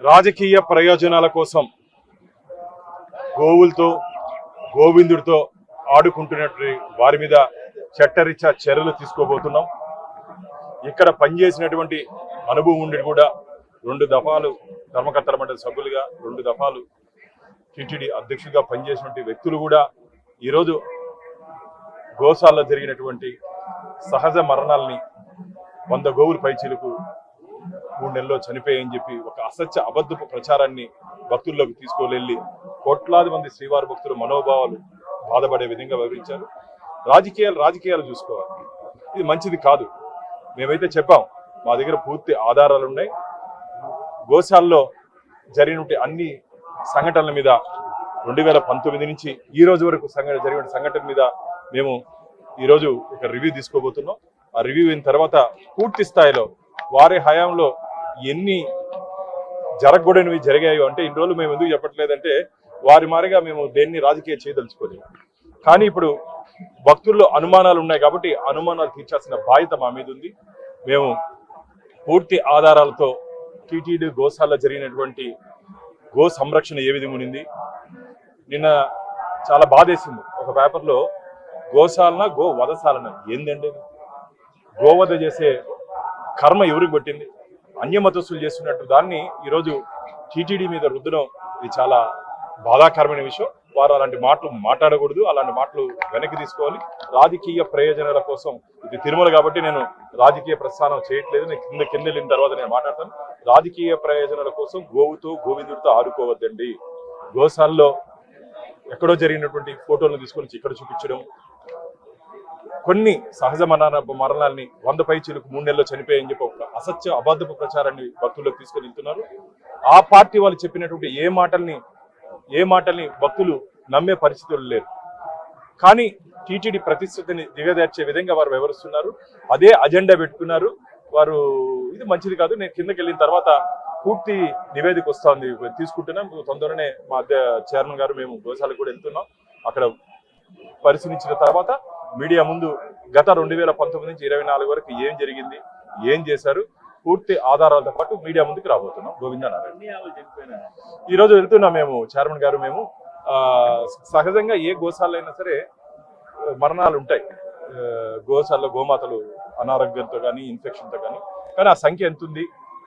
రాజకీయ ప్రయోజనాల కోసం గోవులతో గోవిందుడితో ఆడుకుంటున్నట్టు వారి మీద చట్టరీత్యా చర్యలు తీసుకోబోతున్నాం. ఇక్కడ పనిచేసినటువంటి అనుభవం ఉండి కూడా 2 దఫాలు ధర్మకర్తల మండలి సభ్యులుగా 2 దఫాలు టీటీడీ అధ్యక్షుడిగా పనిచేసినటువంటి వ్యక్తులు కూడా ఈరోజు గోశాలలో జరిగినటువంటి సహజ మరణాలని 100 గోవుల పైచీలకు 3 నెలల్లో చనిపోయాయని చెప్పి ఒక అసత్య అబద్ధపు ప్రచారాన్ని భక్తుల్లోకి తీసుకువెళ్ళి కోట్లాది మంది శ్రీవారి భక్తుల మనోభావాలు బాధపడే విధంగా వివరించారు. రాజకీయాలు చూసుకోవాలి, ఇది మంచిది కాదు. మేమైతే చెప్పాం, మా దగ్గర పూర్తి ఆధారాలు ఉన్నాయి. గోశాలలో జరిగినటువంటి అన్ని సంఘటనల మీద 2019 నుంచి ఈ రోజు వరకు జరిగిన సంఘటన మీద మేము ఈరోజు ఒక రివ్యూ తీసుకోబోతున్నాం. ఆ రివ్యూ అయిన తర్వాత పూర్తి స్థాయిలో వారి హయాంలో ఎన్ని జరగకూడనివి జరిగాయో, అంటే ఇన్ని రోజులు మేము ఎందుకు చెప్పట్లేదంటే వారి మారిగా మేము దేన్ని రాజకీయ చేయదలుచుకోలేము. కానీ ఇప్పుడు భక్తుల్లో అనుమానాలు ఉన్నాయి కాబట్టి అనుమానాలు తీర్చాల్సిన బాధ్యత మా మీద ఉంది. మేము పూర్తి ఆధారాలతో టీటీడీ గోశాలలో జరిగినటువంటి గో సంరక్షణ ఏ విధంగా ఉంది. నిన్న చాలా బాధేసింది, ఒక పేపర్లో గోశాలన గో వధశాలన ఏందండి, గోవధ చేసే కర్మ ఎవరికి పట్టింది, అన్యమతస్తులు చేస్తున్నట్టు దాన్ని ఈరోజు టీటీడీ మీద రుద్దడం ఇది చాలా బాధాకరమైన విషయం. వారు అలాంటి మాటలు మాట్లాడకూడదు, అలాంటి మాటలు వెనక్కి తీసుకోవాలి. రాజకీయ ప్రయోజనాల కోసం ఇది తిరుమల కాబట్టి నేను రాజకీయ ప్రస్థానం చేయట్లేదు. నేను కింద వెళ్ళిన తర్వాత నేను మాట్లాడతాను. రాజకీయ ప్రయోజనాల కోసం గోవుతో గోవిందుడితో ఆడుకోవద్దండి. గోశాలలో ఎక్కడో జరిగినటువంటి ఫోటోలను తీసుకొని ఇక్కడ చూపించడం, కొన్ని సహజ మరణాలని 100 పైచీలకు 3 నెలల్లో చనిపోయాయని చెప్పి ఒక అసత్య అబద్ధపు ప్రచారాన్ని భక్తుల్లోకి తీసుకొని వెళ్తున్నారు. ఆ పార్టీ వాళ్ళు చెప్పినటువంటి ఏ మాటల్ని భక్తులు నమ్మే పరిస్థితులు లేరు. కానీ టీటీడీ ప్రతిష్టని దిగదార్చే విధంగా వారు వ్యవహరిస్తున్నారు. అదే అజెండా పెట్టుకున్నారు వారు. ఇది మంచిది కాదు. నేను కిందకి వెళ్ళిన తర్వాత పూర్తి నివేదిక వస్తుంది, తీసుకుంటున్నాం. తొందరనే మా చైర్మన్ గారు మేము గోశాలకు కూడా వెళ్తున్నాం. అక్కడ పరిశీలించిన తర్వాత మీడియా ముందు గత 2019 నుంచి 24 వరకు ఏం జరిగింది, ఏం చేశారు, పూర్తి ఆధారాలతో పాటు మీడియా ముందుకు రాబోతున్నాం. గోవిందనారాయణ ఈ రోజు వెళ్తున్నాం మేము, చైర్మన్ గారు మేము. సహజంగా ఏ గోశాలలో అయినా సరే మరణాలు ఉంటాయి. గోశాలలో గోమాతలు అనారోగ్యంతో కానీ ఇన్ఫెక్షన్తో కానీ ఆ సంఖ్య ఎంత ఉంది,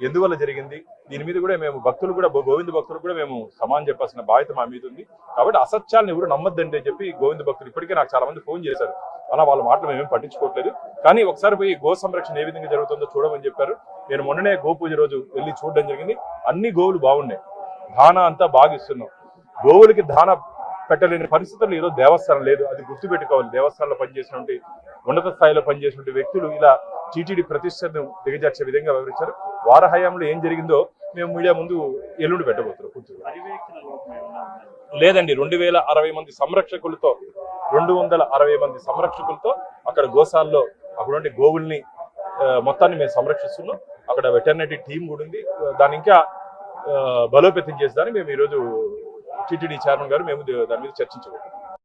ఎందువల్ల జరిగింది, దీని మీద కూడా మేము భక్తులు కూడా గోవింద భక్తులు కూడా మేము సమానం చెప్పాల్సిన బాధ్యత మా మీద ఉంది. కాబట్టి అసత్యాలను ఎవరు నమ్మద్దండి అని చెప్పి గోవింద భక్తులు ఇప్పటికే నాకు చాలా మంది ఫోన్ చేశారు. అలా వాళ్ళ మాటలు మేమేం పట్టించుకోవట్లేదు, కానీ ఒకసారి పోయి గో సంరక్షణ ఏ విధంగా జరుగుతుందో చూడమని చెప్పారు. నేను మొన్ననే గోపూజ రోజు వెళ్ళి చూడడం జరిగింది. అన్ని గోవులు బాగున్నాయి, దానా అంతా బాగా ఇస్తున్నాం. గోవులకి దానా పెట్టలేని పరిస్థితుల్లో ఈరోజు దేవస్థానం లేదు, అది గుర్తుపెట్టుకోవాలి. దేవస్థానంలో పనిచేసినటువంటి ఉన్నత స్థాయిలో పనిచేసినటువంటి వ్యక్తులు ఇలా టీటీడీ ప్రతిష్టను దిగజార్చే విధంగా వివరించారు. వారి హయాంలో ఏం జరిగిందో మేము మీడియా ముందు ఎల్లుండి పెట్టబోతున్నాం. పూర్తిగా లేదండి, 260 మంది సంరక్షకులతో 260 మంది సంరక్షకులతో అక్కడ గోశాలలో అటువంటి గోవుల్ని మొత్తాన్ని మేము సంరక్షిస్తున్నాం. అక్కడ వెటర్నరీ టీం కూడా ఉంది. దాన్ని ఇంకా బలోపేతం చేసేదాన్ని మేము ఈరోజు టీటీడీ చైర్మన్ గారు మేము దాని మీద చర్చించబోతున్నాం.